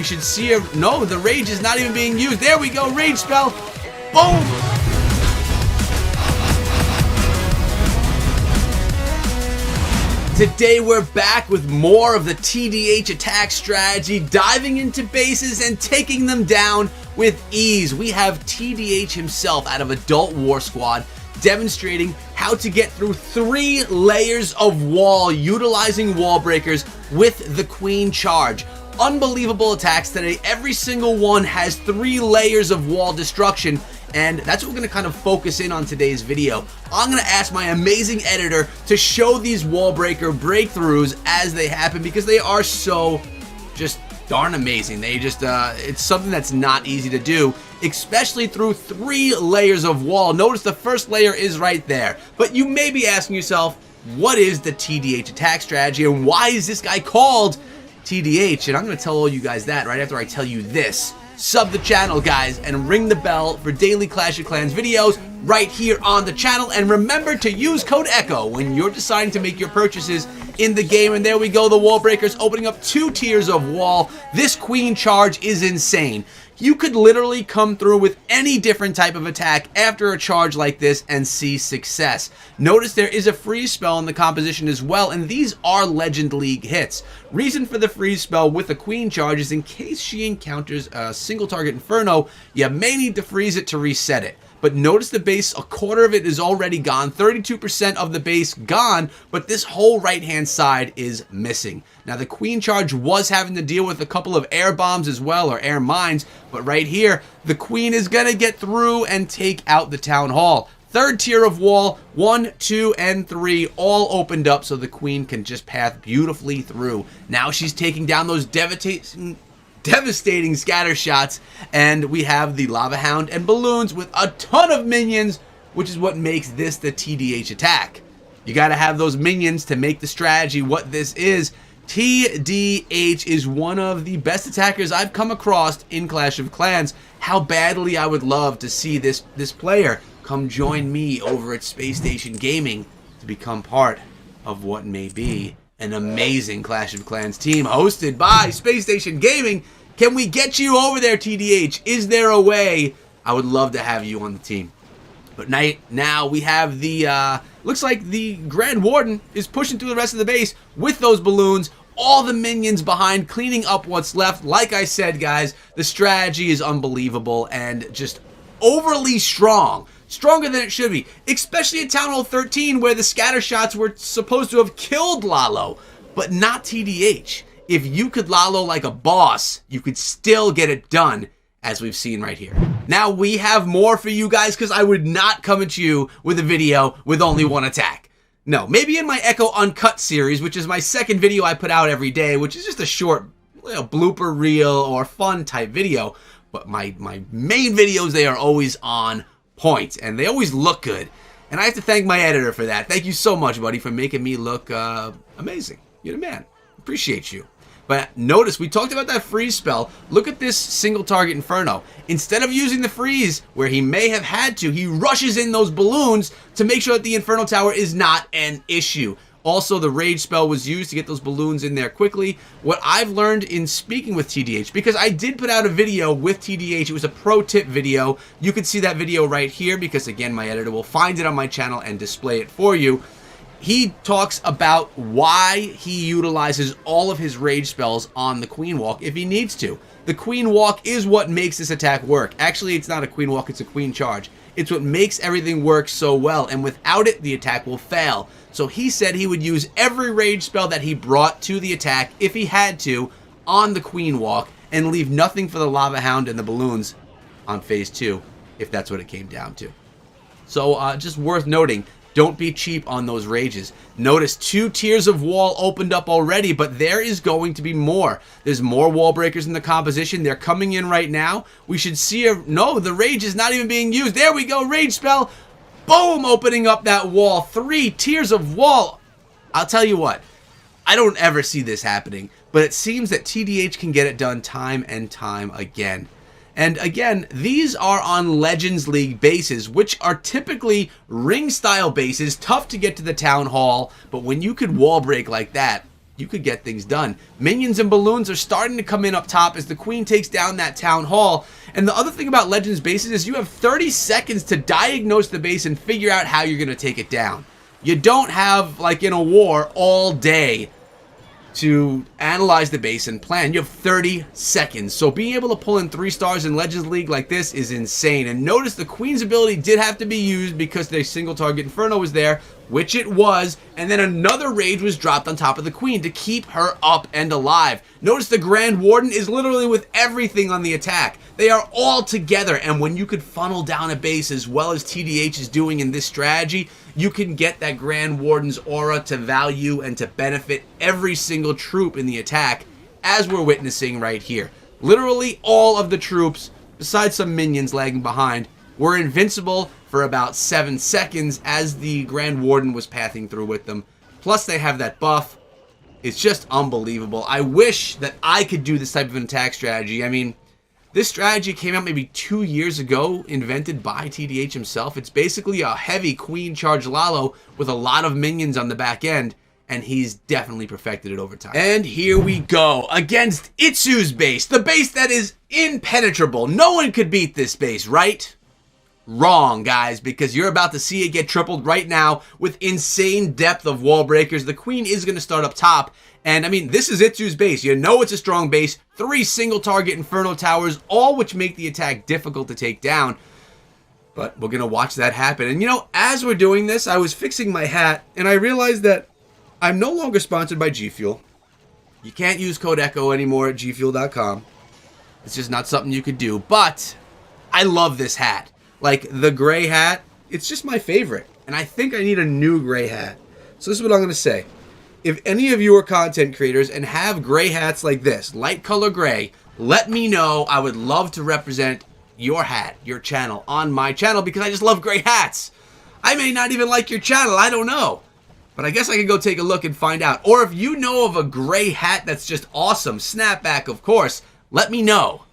We should see a... No, the rage is not even being used. There we go. Rage spell. Boom. Today we're back with more of the TDH attack strategy, diving into bases and taking them down with ease. We have TDH himself out of Adult War Squad demonstrating how to get through 3 layers of wall utilizing wall breakers with the Queen Charge. Unbelievable attacks today. Every single one has 3 layers of wall destruction, and that's what we're going to kind of focus in on today's video. I'm going to ask my amazing editor to show these wall breaker breakthroughs as they happen, because they are so just darn amazing. They just, it's something that's not easy to do, especially through 3 layers of wall. Notice the first layer is right there, but you may be asking yourself, what is the TDH attack strategy, and why is this guy called TDH? And I'm going to tell all you guys that right after I tell you this. Sub the channel, guys, and ring the bell for daily Clash of Clans videos right here on the channel. And remember to use code ECHO when you're deciding to make your purchases in the game. And there we go, the wall breakers opening up 2 tiers of wall. This Queen Charge is insane. You could literally come through with any different type of attack after a charge like this and see success. Notice there is a freeze spell in the composition as well, and these are Legend League hits. Reason for the freeze spell with the Queen Charge is in case she encounters a single target Inferno, you may need to freeze it to reset it. But notice the base, a quarter of it is already gone, 32% of the base gone, but this whole right-hand side is missing. Now, the Queen Charge was having to deal with a couple of air bombs as well, or air mines, but right here, the Queen is going to get through and take out the Town Hall. 3rd tier of wall, 1, 2, and 3, all opened up so the Queen can just path beautifully through. Now she's taking down those devastating scatter shots, and we have the Lava Hound and balloons with a ton of minions, which is what makes this the TDH attack. You got to have those minions to make the strategy what this is. TDH is one of the best attackers I've come across in Clash of Clans. How badly I would love to see this player come join me over at Space Station Gaming to become part of what may be an amazing Clash of Clans team hosted by Space Station Gaming. Can we get you over there, TDH? Is there a way? I would love to have you on the team. But now we have the, looks like the Grand Warden is pushing through the rest of the base with those balloons. All the minions behind, cleaning up what's left. Like I said, guys, the strategy is unbelievable and just overly strong. Stronger than it should be, especially at Town Hall 13, where the scatter shots were supposed to have killed Lalo, but not TDH. If you could Lalo like a boss, you could still get it done, as we've seen right here. Now we have more for you guys, because I would not come at you with a video with only 1 attack. No, maybe in my Echo Uncut series, which is my 2nd video I put out every day, which is just a short blooper reel or fun type video. But my main videos, they are always on point, and they always look good. And I have to thank my editor for that. Thank you so much, buddy, for making me look amazing. You're the man. Appreciate you. But notice, we talked about that freeze spell. Look at this single target Inferno. Instead of using the freeze, where he may have had to, he rushes in those balloons to make sure that the Inferno Tower is not an issue. Also, the rage spell was used to get those balloons in there quickly. What I've learned in speaking with TDH, because I did put out a video with TDH, it was a pro tip video. You can see that video right here, because again, my editor will find it on my channel and display it for you. He talks about why he utilizes all of his rage spells on the Queen Walk if he needs to. The Queen Walk is what makes this attack work. Actually, it's not a Queen Walk, it's a Queen Charge. It's what makes everything work so well, and without it, the attack will fail. So he said he would use every rage spell that he brought to the attack, if he had to, on the Queen Walk, and leave nothing for the Lava Hound and the balloons on phase 2, if that's what it came down to. So just worth noting, don't be cheap on those rages. Notice 2 tiers of wall opened up already, but there is going to be more. There's more wall breakers in the composition. They're coming in right now. We should see a... No, the rage is not even being used. There we go, rage spell. Boom, opening up that wall. 3 tiers of wall. I'll tell you what, I don't ever see this happening, but it seems that TDH can get it done time and time again. And again, these are on Legends League bases, which are typically ring-style bases, tough to get to the Town Hall, but when you could wall break like that, you could get things done. Minions and balloons are starting to come in up top as the queen takes down that town hall. And the other thing about Legends bases is you have 30 seconds to diagnose the base and figure out how you're going to take it down. You don't have, like in a war, all day to analyze the base and plan. You have 30 seconds. So being able to pull in 3 stars in Legends League like this is insane. And notice the queen's ability did have to be used because the single target Inferno was there, which it was, and then another rage was dropped on top of the queen to keep her up and alive. Notice the Grand Warden is literally with everything on the attack. They are all together, and when you could funnel down a base as well as TDH is doing in this strategy, you can get that Grand Warden's aura to value and to benefit every single troop in the attack, as we're witnessing right here. Literally all of the troops, besides some minions lagging behind, were invincible for about 7 seconds as the Grand Warden was pathing through with them. Plus they have that buff. It's just unbelievable. I wish that I could do this type of an attack strategy. I mean, this strategy came out maybe 2 years ago, invented by TDH himself. It's basically a heavy queen charge Lalo with a lot of minions on the back end, and he's definitely perfected it over time. And here we go, against Itsu's base, the base that is impenetrable. No one could beat this base, right? Wrong, guys, because you're about to see it get tripled right now with insane depth of wall breakers. The queen is going to start up top, and I mean, this is Itsu's base. You know it's a strong base. 3 single target Inferno towers, all which make the attack difficult to take down. But we're going to watch that happen. And you know, as we're doing this, I was fixing my hat, and I realized that I'm no longer sponsored by G Fuel. You can't use code ECHO anymore at gfuel.com. It's just not something you could do. But I love this hat. Like, the gray hat, it's just my favorite. And I think I need a new gray hat. So this is what I'm going to say. If any of you are content creators and have gray hats like this, light color gray, let me know. I would love to represent your hat, your channel, on my channel because I just love gray hats. I may not even like your channel, I don't know. But I guess I could go take a look and find out. Or if you know of a gray hat that's just awesome, snapback of course, let me know.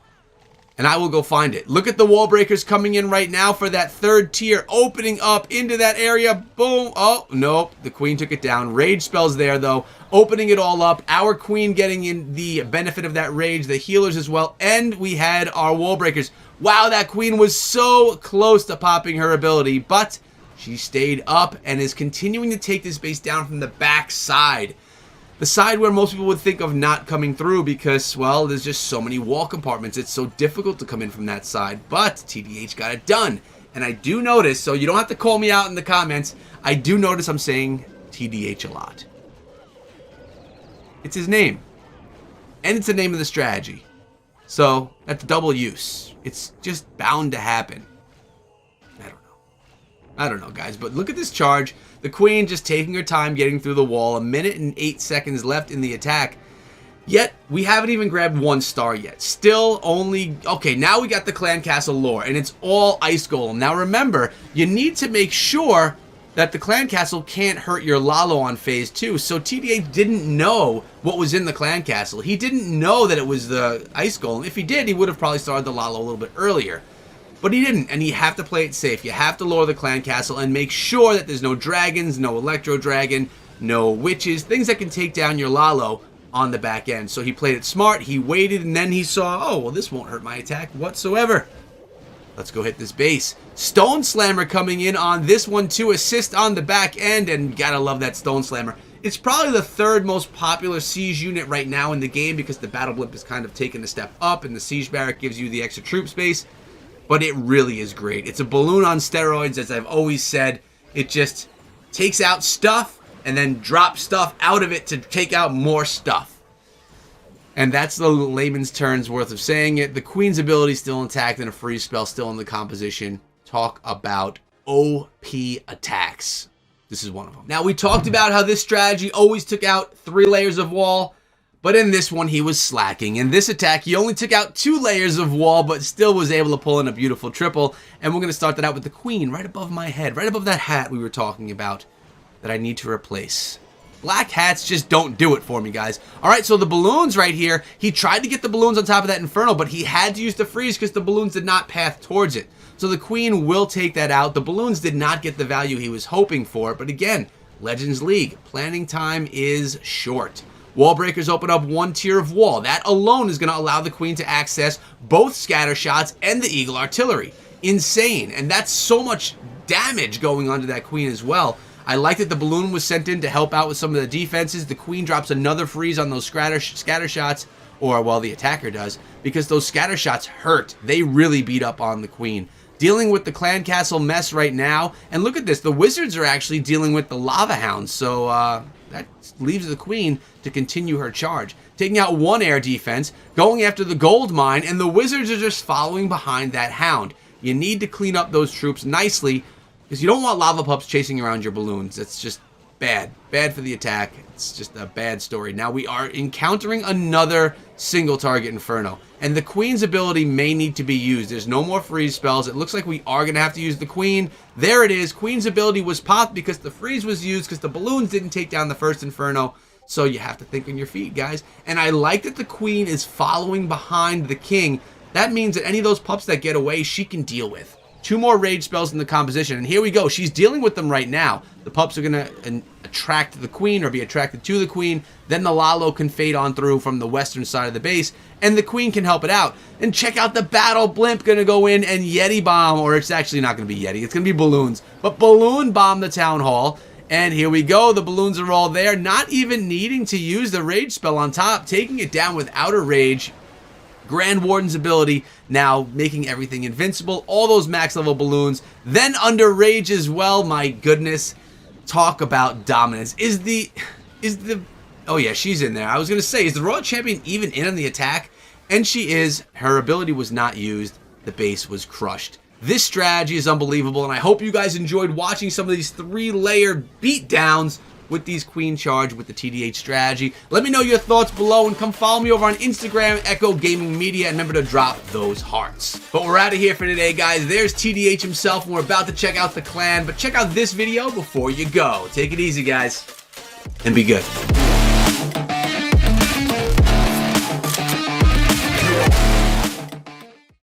And I will go find it. Look at the wall breakers coming in right now for that 3rd tier, opening up into that area. Boom. Oh, nope. The queen took it down. Rage spells there, though. Opening it all up. Our queen getting in the benefit of that rage. The healers as well. And we had our wall breakers. Wow, that queen was so close to popping her ability. But she stayed up and is continuing to take this base down from the back side. The side where most people would think of not coming through because, well, there's just so many wall compartments. It's so difficult to come in from that side. But TDH got it done. And I do notice, so you don't have to call me out in the comments, I do notice I'm saying TDH a lot. It's his name. And it's the name of the strategy. So, that's double use. It's just bound to happen. I don't know, guys, but look at this charge. The queen just taking her time getting through the wall. 1 minute and 8 seconds left in the attack. Yet, we haven't even grabbed 1 star yet. Still only... Okay, now we got the Clan Castle lore, and it's all Ice Golem. Now remember, you need to make sure that the Clan Castle can't hurt your Lalo on phase 2. So TDH didn't know what was in the Clan Castle. He didn't know that it was the Ice Golem. If he did, he would have probably started the Lalo a little bit earlier. But he didn't, and you have to play it safe. You have to lure the Clan Castle and make sure that there's no dragons, no Electro Dragon, no witches, things that can take down your Lalo on the back end. So he played it smart, he waited, and then he saw, oh, well, this won't hurt my attack whatsoever. Let's go hit this base. Stone Slammer coming in on this one to assist on the back end, and gotta love that Stone Slammer. It's probably the 3rd most popular siege unit right now in the game because the Battle Blimp has kind of taken a step up, and the Siege Barrack gives you the extra troop space. But it really is great. It's a balloon on steroids, as I've always said. It just takes out stuff and then drops stuff out of it to take out more stuff. And that's the layman's terms worth of saying it. The queen's ability still intact and a freeze spell still in the composition. Talk about OP attacks. This is one of them. Now, we talked about how this strategy always took out 3 layers of wall. But in this one, he was slacking. In this attack, he only took out 2 layers of wall, but still was able to pull in a beautiful triple. And we're going to start that out with the queen right above my head, right above that hat we were talking about that I need to replace. Black hats just don't do it for me, guys. All right, so the balloons right here, he tried to get the balloons on top of that Inferno, but he had to use the freeze because the balloons did not path towards it. So the queen will take that out. The balloons did not get the value he was hoping for, but again, Legends League, planning time is short. Wall breakers open up one tier of wall. That alone is going to allow the queen to access both scatter shots and the eagle artillery. Insane. And that's so much damage going onto that queen as well. I like that the balloon was sent in to help out with some of the defenses. The queen drops another freeze on those scatter shots, or, well, the attacker does, because those scatter shots hurt. They really beat up on the queen. Dealing with the clan castle mess right now, and look at this, the wizards are actually dealing with the lava hounds, so that leaves the queen to continue her charge. Taking out one air defense, going after the gold mine, and the wizards are just following behind that hound. You need to clean up those troops nicely, because you don't want lava pups chasing around your balloons. It's just bad. Bad for the attack. It's just a bad story. Now we are encountering another single target Inferno, and the queen's ability may need to be used. There's no more freeze spells. It looks like we are going to have to use the queen. There it is. Queen's ability was popped because the freeze was used because the balloons didn't take down the first Inferno. So you have to think on your feet, guys. And I like that the queen is following behind the king. That means that any of those pups that get away, she can deal with. 2 more rage spells in the composition, and here we go. She's dealing with them right now. The pups are going to attract the queen or be attracted to the queen. Then the Lalo can fade on through from the western side of the base, and the queen can help it out. And check out the battle blimp going to go in and Yeti bomb, or it's actually not going to be Yeti. It's going to be balloons. But balloon bomb the town hall. And here we go. The balloons are all there, not even needing to use the rage spell on top, taking it down without a rage. Grand Warden's ability now making everything invincible. All those max level balloons. Then under rage as well. My goodness. Talk about dominance. Oh yeah, she's in there. I was going to say, is the Royal Champion even in on the attack? And she is. Her ability was not used. The base was crushed. This strategy is unbelievable, and I hope you guys enjoyed watching some of these 3-layer beatdowns with these queen charge with the TDH strategy. Let me know your thoughts below, and come follow me over on Instagram, Echo Gaming Media, and remember to drop those hearts. But we're out of here for today, guys. There's TDH himself, and we're about to check out the clan, but check out this video before you go. Take it easy, guys, and be good.